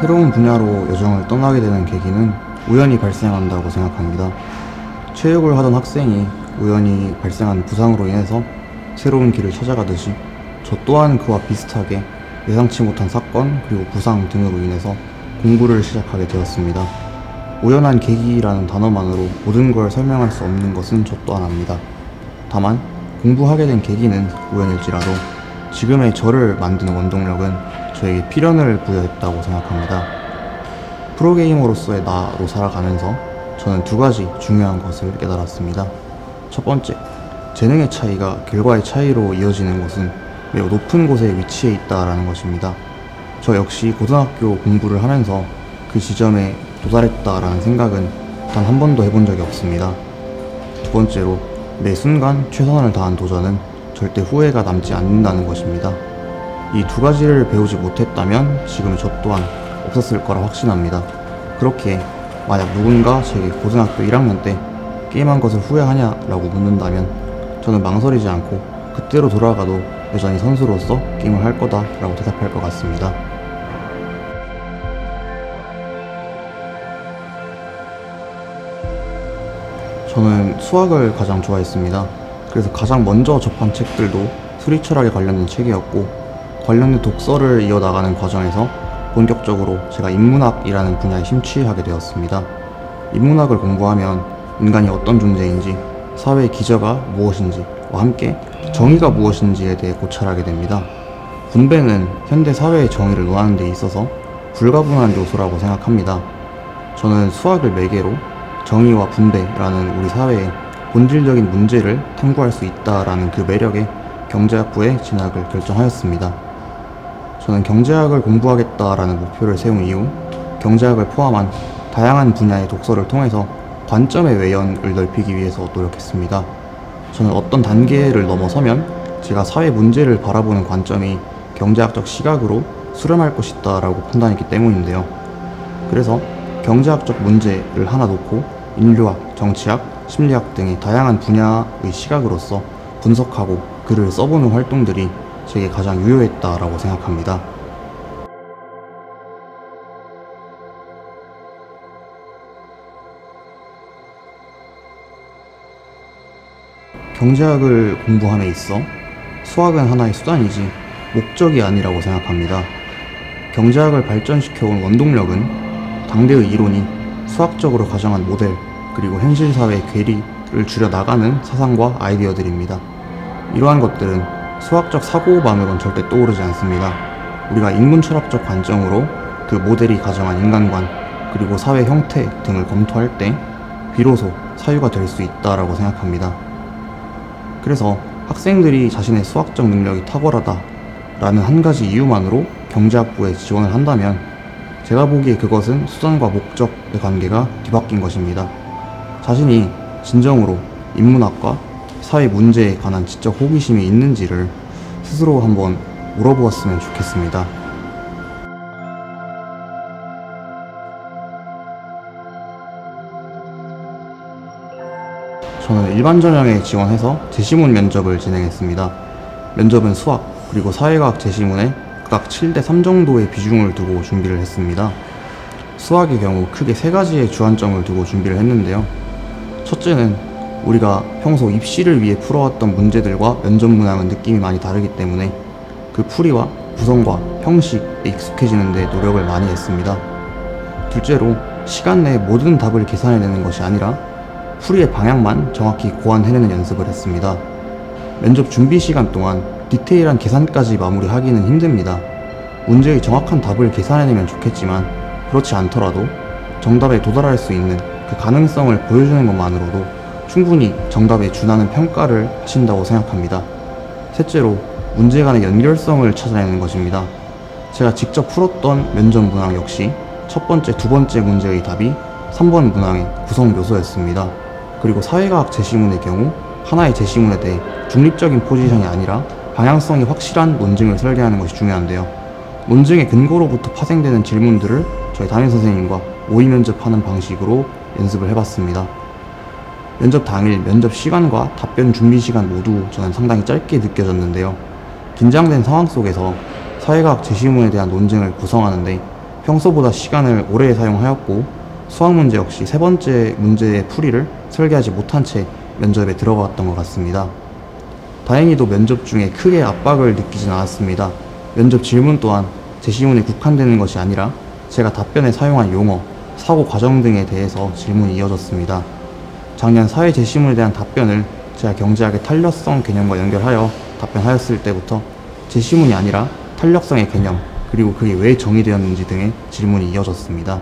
새로운 분야로 여정을 떠나게 되는 계기는 우연히 발생한다고 생각합니다. 체육을 하던 학생이 우연히 발생한 부상으로 인해서 새로운 길을 찾아가듯이 저 또한 그와 비슷하게 예상치 못한 사건 그리고 부상 등으로 인해서 공부를 시작하게 되었습니다. 우연한 계기라는 단어만으로 모든 걸 설명할 수 없는 것은 저 또한 압니다. 다만 공부하게 된 계기는 우연일지라도 지금의 저를 만드는 원동력은 저에게 필연을 부여했다고 생각합니다. 프로게이머로서의 나로 살아가면서 저는 두 가지 중요한 것을 깨달았습니다. 첫 번째, 재능의 차이가 결과의 차이로 이어지는 것은 매우 높은 곳에 위치해 있다라는 것입니다. 저 역시 고등학교 공부를 하면서 그 지점에 도달했다라는 생각은 단 한 번도 해본 적이 없습니다. 두 번째로, 매 순간 최선을 다한 도전은 절대 후회가 남지 않는다는 것입니다. 이 두 가지를 배우지 못했다면 지금 저 또한 없었을 거라 확신합니다. 그렇기에 만약 누군가 제게 고등학교 1학년 때 게임한 것을 후회하냐라고 묻는다면 저는 망설이지 않고 그때로 돌아가도 여전히 선수로서 게임을 할 거다라고 대답할 것 같습니다. 저는 수학을 가장 좋아했습니다. 그래서 가장 먼저 접한 책들도 수리철학에 관련된 책이었고, 관련된 독서를 이어나가는 과정에서 본격적으로 제가 인문학이라는 분야에 심취하게 되었습니다. 인문학을 공부하면 인간이 어떤 존재인지, 사회의 기저가 무엇인지와 함께 정의가 무엇인지에 대해 고찰하게 됩니다. 분배는 현대 사회의 정의를 논하는 데 있어서 불가분한 요소라고 생각합니다. 저는 수학을 매개로 정의와 분배라는 우리 사회의 본질적인 문제를 탐구할 수 있다라는 그 매력에 경제학부에 진학을 결정하였습니다. 저는 경제학을 공부하겠다라는 목표를 세운 이후 경제학을 포함한 다양한 분야의 독서를 통해서 관점의 외연을 넓히기 위해서 노력했습니다. 저는 어떤 단계를 넘어서면 제가 사회 문제를 바라보는 관점이 경제학적 시각으로 수렴할 것이다 라고 판단했기 때문인데요. 그래서 경제학적 문제를 하나 놓고 인류학, 정치학, 심리학 등의 다양한 분야의 시각으로서 분석하고 글을 써보는 활동들이 제게 가장 유효했다라고 생각합니다. 경제학을 공부함에 있어 수학은 하나의 수단이지 목적이 아니라고 생각합니다. 경제학을 발전시켜온 원동력은 당대의 이론이 수학적으로 가정한 모델 그리고 현실사회의 괴리를 줄여나가는 사상과 아이디어들입니다. 이러한 것들은 수학적 사고만으로는 절대 떠오르지 않습니다. 우리가 인문철학적 관점으로 그 모델이 가정한 인간관 그리고 사회 형태 등을 검토할 때 비로소 사유가 될 수 있다라고 생각합니다. 그래서 학생들이 자신의 수학적 능력이 탁월하다 라는 한 가지 이유만으로 경제학부에 지원을 한다면 제가 보기에 그것은 수단과 목적의 관계가 뒤바뀐 것입니다. 자신이 진정으로 인문학과 사회 문제에 관한 지적 호기심이 있는지를 스스로 한번 물어보았으면 좋겠습니다. 저는 일반 전형에 지원해서 제시문 면접을 진행했습니다. 면접은 수학 그리고 사회과학 제시문에 각 7대3 정도의 비중을 두고 준비를 했습니다. 수학의 경우 크게 세 가지의 주안점을 두고 준비를 했는데요. 첫째는 우리가 평소 입시를 위해 풀어왔던 문제들과 면접 문항은 느낌이 많이 다르기 때문에 그 풀이와 구성과 형식에 익숙해지는 데 노력을 많이 했습니다. 둘째로 시간 내에 모든 답을 계산해내는 것이 아니라 풀이의 방향만 정확히 고안해내는 연습을 했습니다. 면접 준비 시간 동안 디테일한 계산까지 마무리하기는 힘듭니다. 문제의 정확한 답을 계산해내면 좋겠지만 그렇지 않더라도 정답에 도달할 수 있는 그 가능성을 보여주는 것만으로도 충분히 정답에 준하는 평가를 하신다고 생각합니다. 셋째로 문제 간의 연결성을 찾아내는 것입니다. 제가 직접 풀었던 면접 문항 역시 첫 번째, 두 번째 문제의 답이 3번 문항의 구성 요소였습니다. 그리고 사회과학 제시문의 경우 하나의 제시문에 대해 중립적인 포지션이 아니라 방향성이 확실한 논증을 설계하는 것이 중요한데요. 논증의 근거로부터 파생되는 질문들을 저희 담임선생님과 모의 면접하는 방식으로 연습을 해봤습니다. 면접 당일 면접 시간과 답변 준비 시간 모두 저는 상당히 짧게 느껴졌는데요. 긴장된 상황 속에서 사회과학 제시문에 대한 논증을 구성하는데 평소보다 시간을 오래 사용하였고 수학 문제 역시 세 번째 문제의 풀이를 설계하지 못한 채 면접에 들어갔던 것 같습니다. 다행히도 면접 중에 크게 압박을 느끼진 않았습니다. 면접 질문 또한 제시문에 국한되는 것이 아니라 제가 답변에 사용한 용어, 사고 과정 등에 대해서 질문이 이어졌습니다. 작년 사회 제시문에 대한 답변을 제가 경제학의 탄력성 개념과 연결하여 답변하였을 때부터 제시문이 아니라 탄력성의 개념, 그리고 그게 왜 정의되었는지 등의 질문이 이어졌습니다.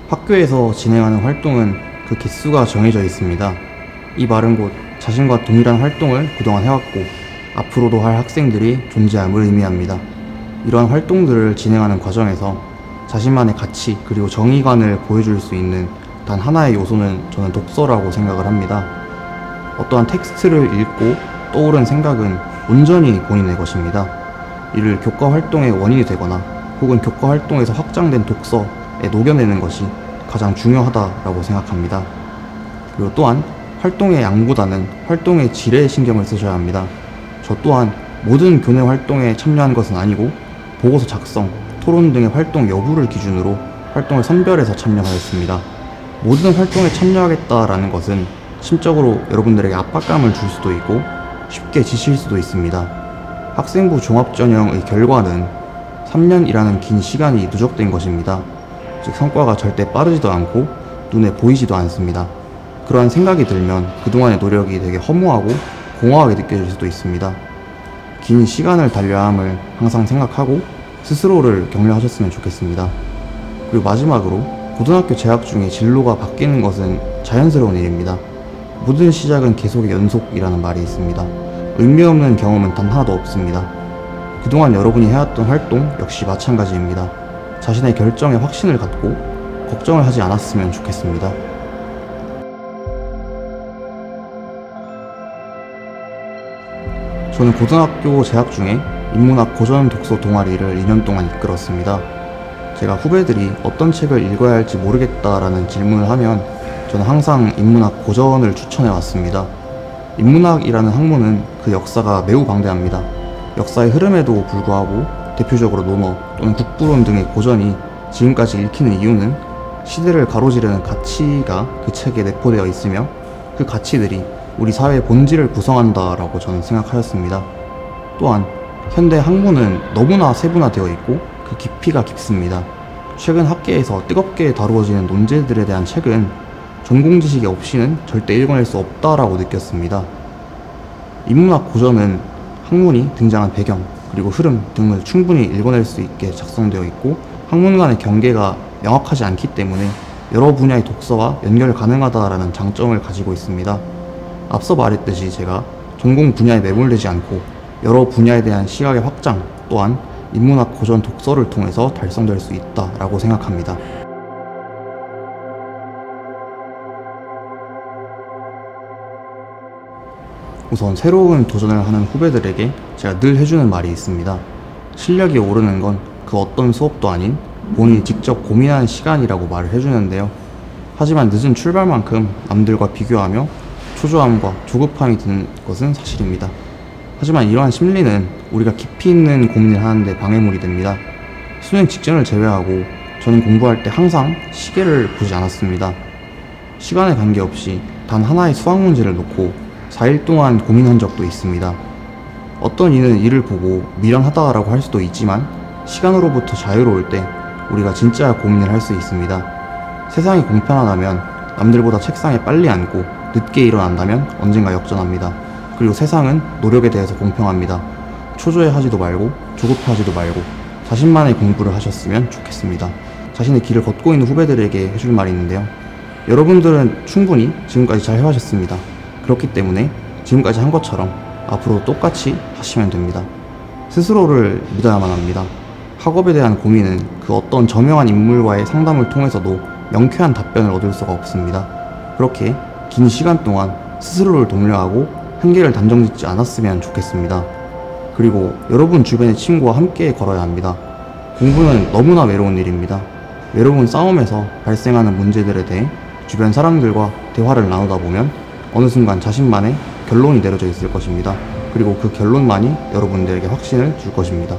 학교에서 진행하는 활동은 그 개수가 정해져 있습니다. 이 말은 곧 자신과 동일한 활동을 그동안 해왔고 앞으로도 할 학생들이 존재함을 의미합니다. 이러한 활동들을 진행하는 과정에서 자신만의 가치 그리고 정의관을 보여줄 수 있는 단 하나의 요소는 저는 독서라고 생각을 합니다. 어떠한 텍스트를 읽고 떠오른 생각은 온전히 본인의 것입니다. 이를 교과 활동의 원인이 되거나 혹은 교과 활동에서 확장된 독서에 녹여내는 것이 가장 중요하다라고 생각합니다. 그리고 또한 활동의 양보다는 활동의 질에 신경을 쓰셔야 합니다. 저 또한 모든 교내 활동에 참여한 것은 아니고 보고서 작성, 토론 등의 활동 여부를 기준으로 활동을 선별해서 참여하였습니다. 모든 활동에 참여하겠다라는 것은 심적으로 여러분들에게 압박감을 줄 수도 있고 쉽게 지칠 수도 있습니다. 학생부 종합전형의 결과는 3년이라는 긴 시간이 누적된 것입니다. 즉 성과가 절대 빠르지도 않고 눈에 보이지도 않습니다. 그러한 생각이 들면 그동안의 노력이 되게 허무하고 공허하게 느껴질 수도 있습니다. 긴 시간을 달려야 함을 항상 생각하고 스스로를 격려하셨으면 좋겠습니다. 그리고 마지막으로 고등학교 재학 중에 진로가 바뀌는 것은 자연스러운 일입니다. 모든 시작은 계속의 연속이라는 말이 있습니다. 의미 없는 경험은 단 하나도 없습니다. 그동안 여러분이 해왔던 활동 역시 마찬가지입니다. 자신의 결정에 확신을 갖고 걱정을 하지 않았으면 좋겠습니다. 저는 고등학교 재학 중에 인문학 고전 독서 동아리를 2년 동안 이끌었습니다. 제가 후배들이 어떤 책을 읽어야 할지 모르겠다라는 질문을 하면 저는 항상 인문학 고전을 추천해 왔습니다. 인문학이라는 학문은 그 역사가 매우 방대합니다. 역사의 흐름에도 불구하고 대표적으로 논어 또는 국부론 등의 고전이 지금까지 읽히는 이유는 시대를 가로지르는 가치가 그 책에 내포되어 있으며 그 가치들이 우리 사회의 본질을 구성한다라고 저는 생각하였습니다. 또한 현대 학문은 너무나 세분화되어 있고 그 깊이가 깊습니다. 최근 학계에서 뜨겁게 다루어지는 논제들에 대한 책은 전공 지식이 없이는 절대 읽어낼 수 없다라고 느꼈습니다. 인문학 고전은 학문이 등장한 배경 그리고 흐름 등을 충분히 읽어낼 수 있게 작성되어 있고 학문 간의 경계가 명확하지 않기 때문에 여러 분야의 독서와 연결 가능하다라는 장점을 가지고 있습니다. 앞서 말했듯이 제가 전공 분야에 매몰되지 않고 여러 분야에 대한 시각의 확장 또한 인문학 고전 독서를 통해서 달성될 수 있다라고 생각합니다. 우선 새로운 도전을 하는 후배들에게 제가 늘 해주는 말이 있습니다. 실력이 오르는 건 그 어떤 수업도 아닌 본인이 직접 고민하는 시간이라고 말을 해주는데요. 하지만 늦은 출발만큼 남들과 비교하며 초조함과 조급함이 드는 것은 사실입니다. 하지만 이러한 심리는 우리가 깊이 있는 고민을 하는데 방해물이 됩니다. 수능 직전을 제외하고 저는 공부할 때 항상 시계를 보지 않았습니다. 시간에 관계없이 단 하나의 수학 문제를 놓고 4일 동안 고민한 적도 있습니다. 어떤 이는 이를 보고 미련하다라고 할 수도 있지만 시간으로부터 자유로울 때 우리가 진짜 고민을 할 수 있습니다. 세상이 공평하다면 남들보다 책상에 빨리 앉고 늦게 일어난다면 언젠가 역전합니다. 그리고 세상은 노력에 대해서 공평합니다. 초조해하지도 말고 조급해하지도 말고 자신만의 공부를 하셨으면 좋겠습니다. 자신의 길을 걷고 있는 후배들에게 해줄 말이 있는데요. 여러분들은 충분히 지금까지 잘 해오셨습니다. 그렇기 때문에 지금까지 한 것처럼 앞으로 똑같이 하시면 됩니다. 스스로를 믿어야만 합니다. 학업에 대한 고민은 그 어떤 저명한 인물과의 상담을 통해서도 명쾌한 답변을 얻을 수가 없습니다. 그렇게 긴 시간 동안 스스로를 독려하고 한계를 단정짓지 않았으면 좋겠습니다. 그리고 여러분 주변의 친구와 함께 걸어야 합니다. 공부는 너무나 외로운 일입니다. 외로운 싸움에서 발생하는 문제들에 대해 주변 사람들과 대화를 나누다 보면 어느 순간 자신만의 결론이 내려져 있을 것입니다. 그리고 그 결론만이 여러분들에게 확신을 줄 것입니다.